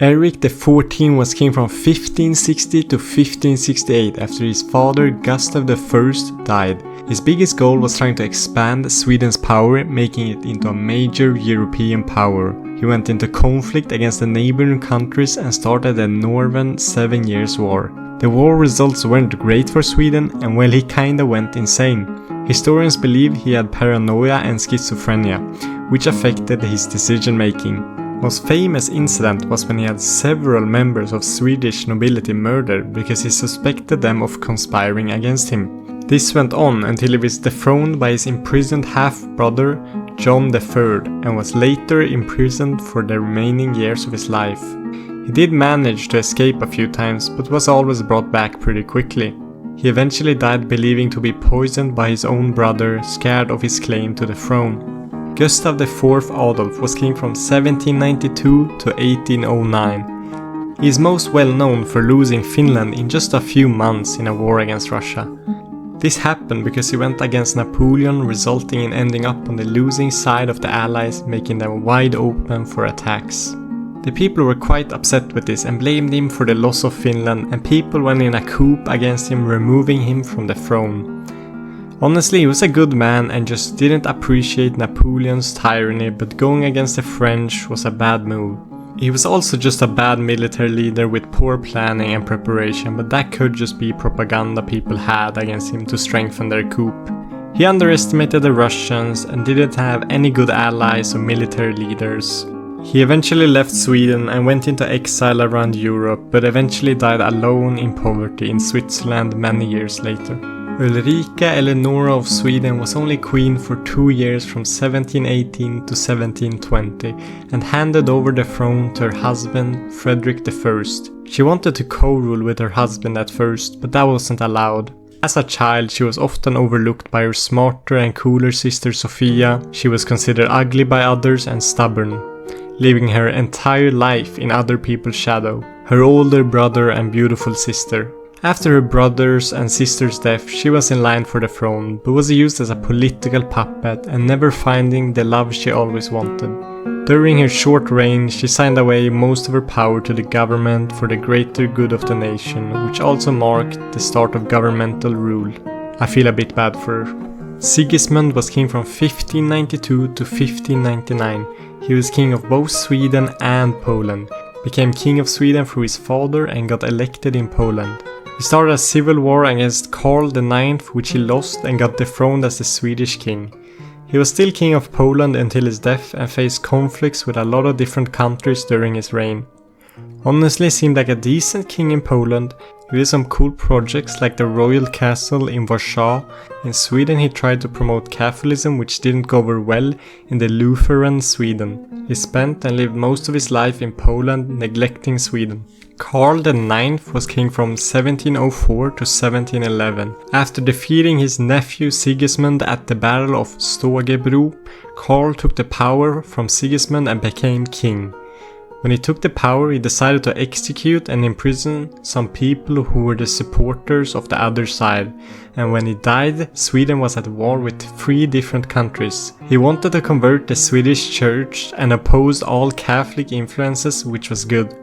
Erik XIV was king from 1560 to 1568 after his father Gustav I died. His biggest goal was trying to expand Sweden's power, making it into a major European power. He went into conflict against the neighboring countries and started the Northern 7 Years' War. The war results weren't great for Sweden, and well, he kinda went insane. Historians believe he had paranoia and schizophrenia, which affected his decision making. Most famous incident was when he had several members of Swedish nobility murdered because he suspected them of conspiring against him. This went on until he was dethroned by his imprisoned half-brother Johan III and was later imprisoned for the remaining years of his life. He did manage to escape a few times, but was always brought back pretty quickly. He eventually died believing to be poisoned by his own brother, scared of his claim to the throne. Gustav IV Adolf was king from 1792 to 1809. He is most well known for losing Finland in just a few months in a war against Russia. This happened because he went against Napoleon, resulting in ending up on the losing side of the Allies, making them wide open for attacks. The people were quite upset with this and blamed him for the loss of Finland, and people went in a coup against him, removing him from the throne. Honestly, he was a good man and just didn't appreciate Napoleon's tyranny, but going against the French was a bad move. He was also just a bad military leader with poor planning and preparation, but that could just be propaganda people had against him to strengthen their coup. He underestimated the Russians and didn't have any good allies or military leaders. He eventually left Sweden and went into exile around Europe, but eventually died alone in poverty in Switzerland many years later. Ulrika Eleonora of Sweden was only queen for 2 years from 1718 to 1720 and handed over the throne to her husband Frederick I. She wanted to co-rule with her husband at first, but that wasn't allowed. As a child, she was often overlooked by her smarter and cooler sister Sofia. She was considered ugly by others and stubborn, living her entire life in other people's shadow. Her older brother and beautiful sister. After her brother's and sister's death, she was in line for the throne, but was used as a political puppet and never finding the love she always wanted. During her short reign, she signed away most of her power to the government for the greater good of the nation, which also marked the start of governmental rule. I feel a bit bad for her. Sigismund was king from 1592 to 1599. He was king of both Sweden and Poland, became king of Sweden through his father and got elected in Poland. He started a civil war against Karl IX, which he lost and got dethroned as the Swedish king. He was still king of Poland until his death and faced conflicts with a lot of different countries during his reign. Honestly, seemed like a decent king in Poland. He did some cool projects like the royal castle in Warsaw. In Sweden he tried to promote Catholicism, which didn't go over well in the Lutheran Sweden. He spent and lived most of his life in Poland, neglecting Sweden. Karl IX was king from 1704 to 1711. After defeating his nephew Sigismund at the Battle of Stogebro, Karl took the power from Sigismund and became king. When he took the power, he decided to execute and imprison some people who were the supporters of the other side, and when he died, Sweden was at war with 3 different countries. He wanted to convert the Swedish church and opposed all Catholic influences, which was good.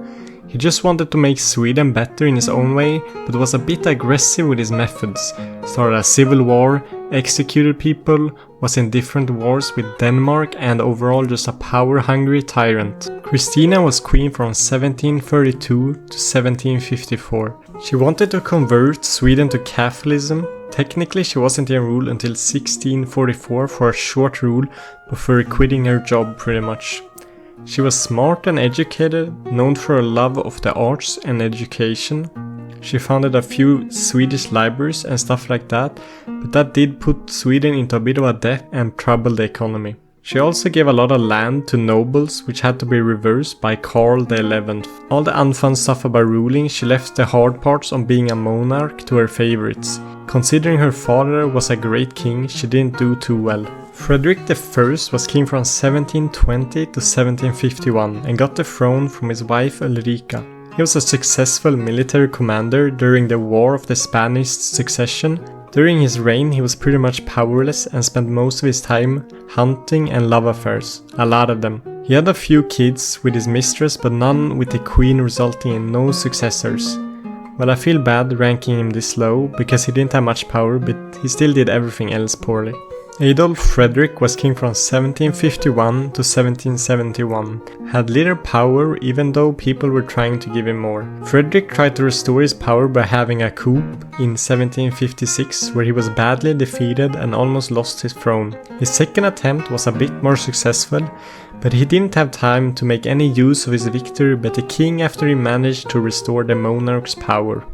He just wanted to make Sweden better in his own way, but was a bit aggressive with his methods. Started a civil war, executed people, was in different wars with Denmark, and overall just a power-hungry tyrant. Kristina was queen from 1732 to 1754. She wanted to convert Sweden to Catholicism. Technically she wasn't in rule until 1644 for a short rule before quitting her job pretty much. She was smart and educated, known for her love of the arts and education. She founded a few Swedish libraries and stuff like that, but that did put Sweden into a bit of a debt and troubled the economy. She also gave a lot of land to nobles, which had to be reversed by Karl XI. All the unfun stuff about ruling, she left the hard parts on being a monarch to her favorites. Considering her father was a great king, she didn't do too well. Frederick I was king from 1720 to 1751 and got the throne from his wife Ulrika. He was a successful military commander during the War of the Spanish Succession. During his reign he was pretty much powerless and spent most of his time hunting and love affairs, a lot of them. He had a few kids with his mistress, but none with the queen, resulting in no successors. Well, I feel bad ranking him this low, because he didn't have much power, but he still did everything else poorly. Adolf Fredrik was king from 1751 to 1771, had little power even though people were trying to give him more. Fredrik tried to restore his power by having a coup in 1756 where he was badly defeated and almost lost his throne. His second attempt was a bit more successful, but he didn't have time to make any use of his victory but the king after he managed to restore the monarch's power.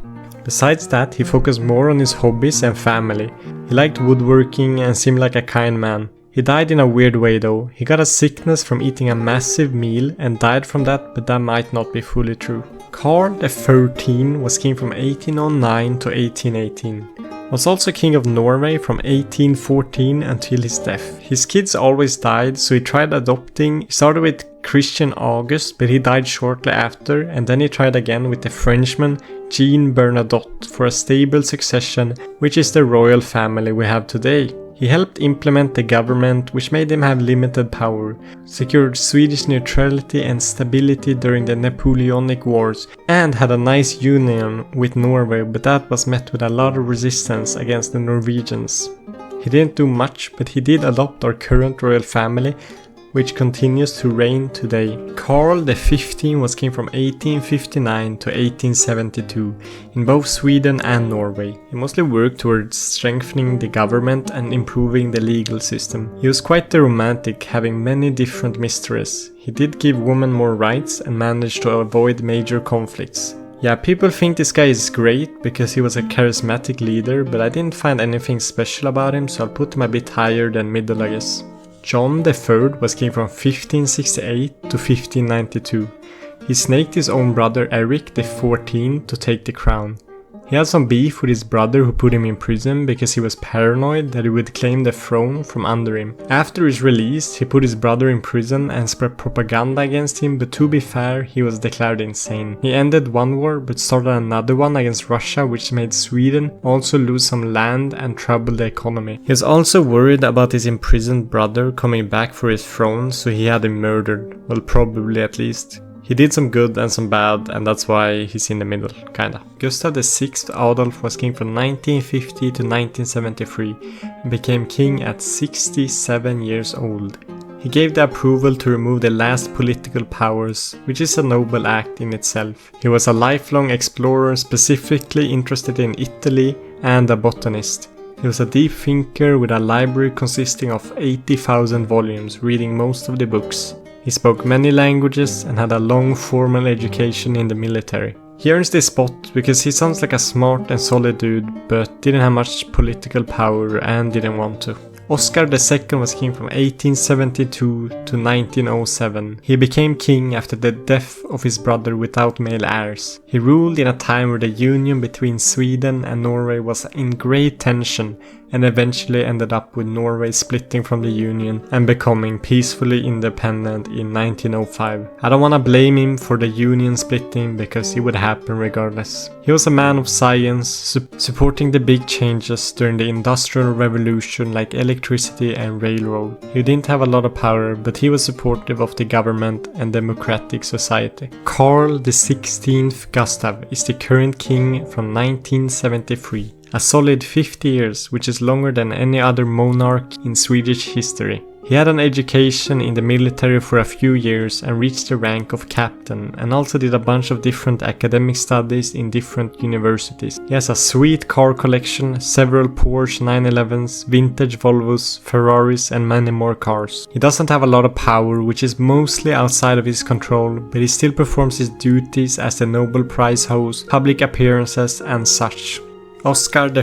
Besides that, he focused more on his hobbies and family. He liked woodworking and seemed like a kind man. He died in a weird way though. He got a sickness from eating a massive meal and died from that, but that might not be fully true. Karl XIII was king from 1809 to 1818. Was also king of Norway from 1814 until his death. His kids always died, so he tried adopting. He started with Christian August, but he died shortly after, and then he tried again with the Frenchman Jean Bernadotte for a stable succession, which is the royal family we have today. He helped implement the government, which made him have limited power, secured Swedish neutrality and stability during the Napoleonic Wars, and had a nice union with Norway, but that was met with a lot of resistance against the Norwegians. He didn't do much, but he did adopt our current royal family, which continues to reign today. Karl XV was king from 1859 to 1872 in both Sweden and Norway. He mostly worked towards strengthening the government and improving the legal system. He was quite the romantic, having many different mistresses. He did give women more rights and managed to avoid major conflicts. Yeah, people think this guy is great because he was a charismatic leader, but I didn't find anything special about him, so I'll put him a bit higher than middle, I guess. John III was king from 1568 to 1592. He snaked his own brother Eric XIV to take the crown. He had some beef with his brother who put him in prison because he was paranoid that he would claim the throne from under him. After his release, he put his brother in prison and spread propaganda against him, but to be fair, he was declared insane. He ended one war but started another one against Russia, which made Sweden also lose some land and trouble the economy. He was also worried about his imprisoned brother coming back for his throne, so he had him murdered. Well, probably at least. He did some good and some bad, and that's why he's in the middle, kinda. Gustav VI Adolf was king from 1950 to 1973 and became king at 67 years old. He gave the approval to remove the last political powers, which is a noble act in itself. He was a lifelong explorer, specifically interested in Italy, and a botanist. He was a deep thinker with a library consisting of 80,000 volumes, reading most of the books. He spoke many languages and had a long formal education in the military. He earns this spot because he sounds like a smart and solid dude, but didn't have much political power and didn't want to. Oscar II was king from 1872 to 1907. He became king after the death of his brother without male heirs. He ruled in a time where the union between Sweden and Norway was in great tension, and eventually ended up with Norway splitting from the union and becoming peacefully independent in 1905. I don't wanna blame him for the union splitting because it would happen regardless. He was a man of science, supporting the big changes during the Industrial Revolution like electricity and railroad. He didn't have a lot of power, but he was supportive of the government and democratic society. Karl XVI Gustaf is the current king from 1973. A solid 50 years, which is longer than any other monarch in Swedish history. He had an education in the military for a few years and reached the rank of captain, and also did a bunch of different academic studies in different universities. He has a sweet car collection, several Porsche 911s, vintage Volvos, Ferraris and many more cars. He doesn't have a lot of power, which is mostly outside of his control, but he still performs his duties as the Nobel Prize host, public appearances and such. Oscar I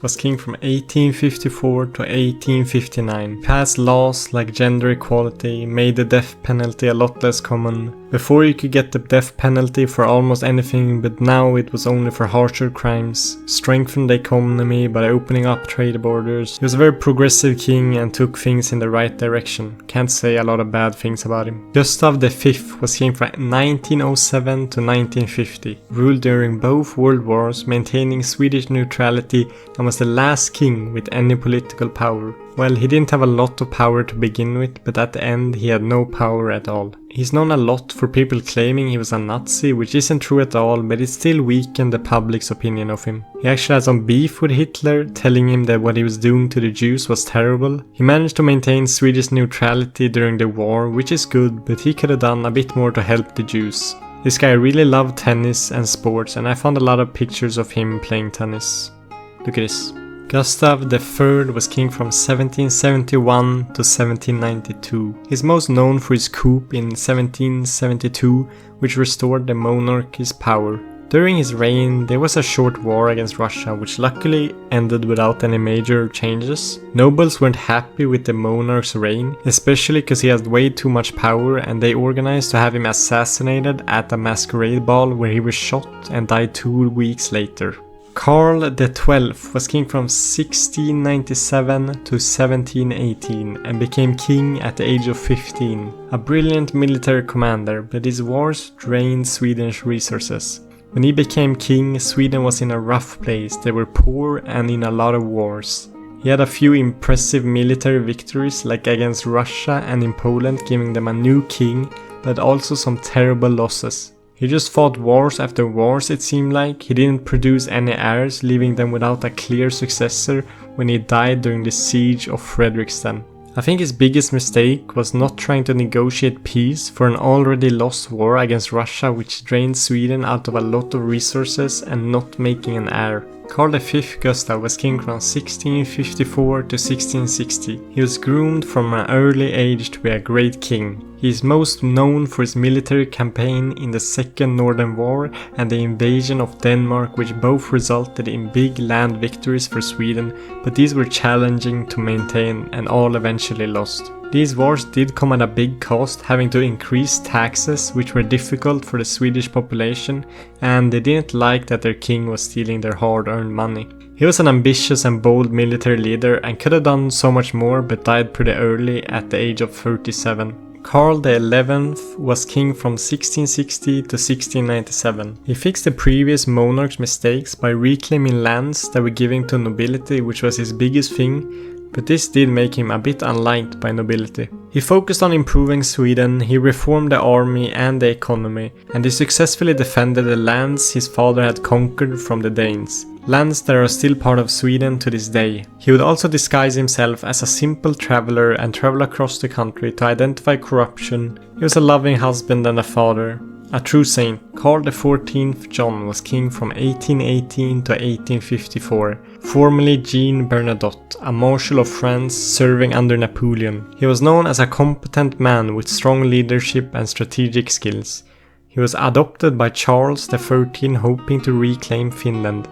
was king from 1854 to 1859. Passed laws like gender equality, made the death penalty a lot less common. Before you could get the death penalty for almost anything, but now it was only for harsher crimes. Strengthened the economy by opening up trade borders. He was a very progressive king and took things in the right direction. Can't say a lot of bad things about him. Gustav V was king from 1907 to 1950. Ruled during both world wars, maintaining Swedish neutrality, and was the last king with any political power. Well, he didn't have a lot of power to begin with, but at the end he had no power at all. He's known a lot for people claiming he was a Nazi, which isn't true at all, but it still weakened the public's opinion of him. He actually had some beef with Hitler, telling him that what he was doing to the Jews was terrible. He managed to maintain Swedish neutrality during the war, which is good, but he could have done a bit more to help the Jews. This guy really loved tennis and sports, and I found a lot of pictures of him playing tennis. Look at this. Gustav III was king from 1771 to 1792. He's most known for his coup in 1772, which restored the monarchy's power. During his reign, there was a short war against Russia, which luckily ended without any major changes. Nobles weren't happy with the monarch's reign, especially because he had way too much power, and they organized to have him assassinated at a masquerade ball where he was shot and died 2 weeks later. Karl XII was king from 1697 to 1718 and became king at the age of 15. A brilliant military commander, but his wars drained Sweden's resources. When he became king, Sweden was in a rough place. They were poor and in a lot of wars. He had a few impressive military victories, like against Russia and in Poland, giving them a new king, but also some terrible losses. He just fought wars after wars, it seemed like. He didn't produce any heirs, leaving them without a clear successor when he died during the siege of Frederiksberg. I think his biggest mistake was not trying to negotiate peace for an already lost war against Russia, which drained Sweden out of a lot of resources, and not making an heir. Karl V Gustaf was king from 1654 to 1660. He was groomed from an early age to be a great king. He is most known for his military campaign in the Second Northern War and the invasion of Denmark, which both resulted in big land victories for Sweden, but these were challenging to maintain and all eventually lost. These wars did come at a big cost, having to increase taxes, which were difficult for the Swedish population, and they didn't like that their king was stealing their hard-earned money. He was an ambitious and bold military leader and could have done so much more, but died pretty early at the age of 37. Karl XI was king from 1660 to 1697. He fixed the previous monarch's mistakes by reclaiming lands that were given to nobility, which was his biggest thing, but this did make him a bit unliked by nobility. He focused on improving Sweden, he reformed the army and the economy, and he successfully defended the lands his father had conquered from the Danes. Lands that are still part of Sweden to this day. He would also disguise himself as a simple traveler and travel across the country to identify corruption. He was a loving husband and a father. A true saint. Karl XIV John was king from 1818 to 1854, formerly Jean Bernadotte, a marshal of France serving under Napoleon. He was known as a competent man with strong leadership and strategic skills. He was adopted by Charles XIII, hoping to reclaim Finland.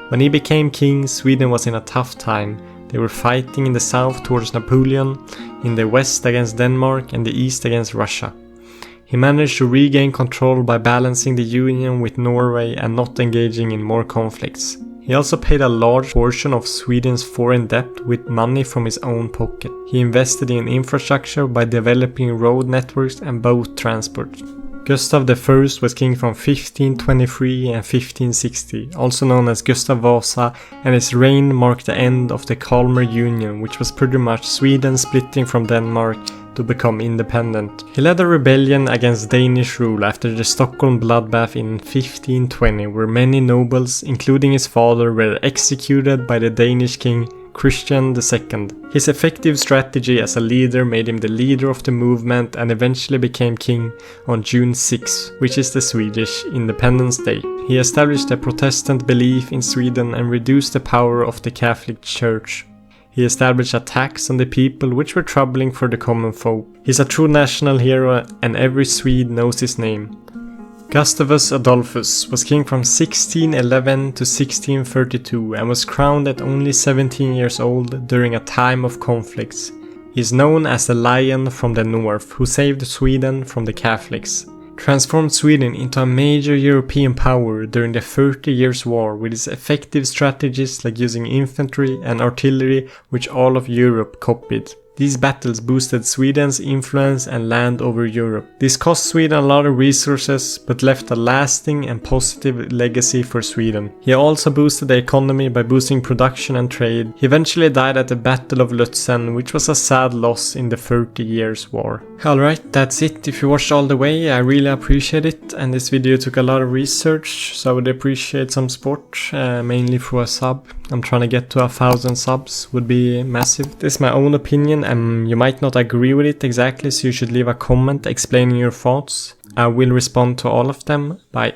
When he became king, Sweden was in a tough time. They were fighting in the south towards Napoleon, in the west against Denmark, and the east against Russia. He managed to regain control by balancing the union with Norway and not engaging in more conflicts. He also paid a large portion of Sweden's foreign debt with money from his own pocket. He invested in infrastructure by developing road networks and boat transport. Gustav I was king from 1523 and 1560, also known as Gustav Vasa, and his reign marked the end of the Kalmar Union, which was pretty much Sweden splitting from Denmark to become independent. He led a rebellion against Danish rule after the Stockholm bloodbath in 1520, where many nobles, including his father, were executed by the Danish king Christian II. His effective strategy as a leader made him the leader of the movement and eventually became king on June 6, which is the Swedish Independence Day. He established a Protestant belief in Sweden and reduced the power of the Catholic Church. He established a tax on the people, which were troubling for the common folk. He's a true national hero and every Swede knows his name. Gustavus Adolphus was king from 1611 to 1632 and was crowned at only 17 years old during a time of conflicts. He is known as the Lion from the North, who saved Sweden from the Catholics. Transformed Sweden into a major European power during the 30 Years' War with its effective strategies like using infantry and artillery, which all of Europe copied. These battles boosted Sweden's influence and land over Europe. This cost Sweden a lot of resources, but left a lasting and positive legacy for Sweden. He also boosted the economy by boosting production and trade. He eventually died at the Battle of Lutzen, which was a sad loss in the 30 Years' War. Alright, that's it. If you watched all the way, I really appreciate it, and this video took a lot of research, so I would appreciate some support, mainly through a sub. I'm trying to get to 1,000 subs, would be massive. This is my own opinion, and you might not agree with it exactly, so you should leave a comment explaining your thoughts. I will respond to all of them. Bye.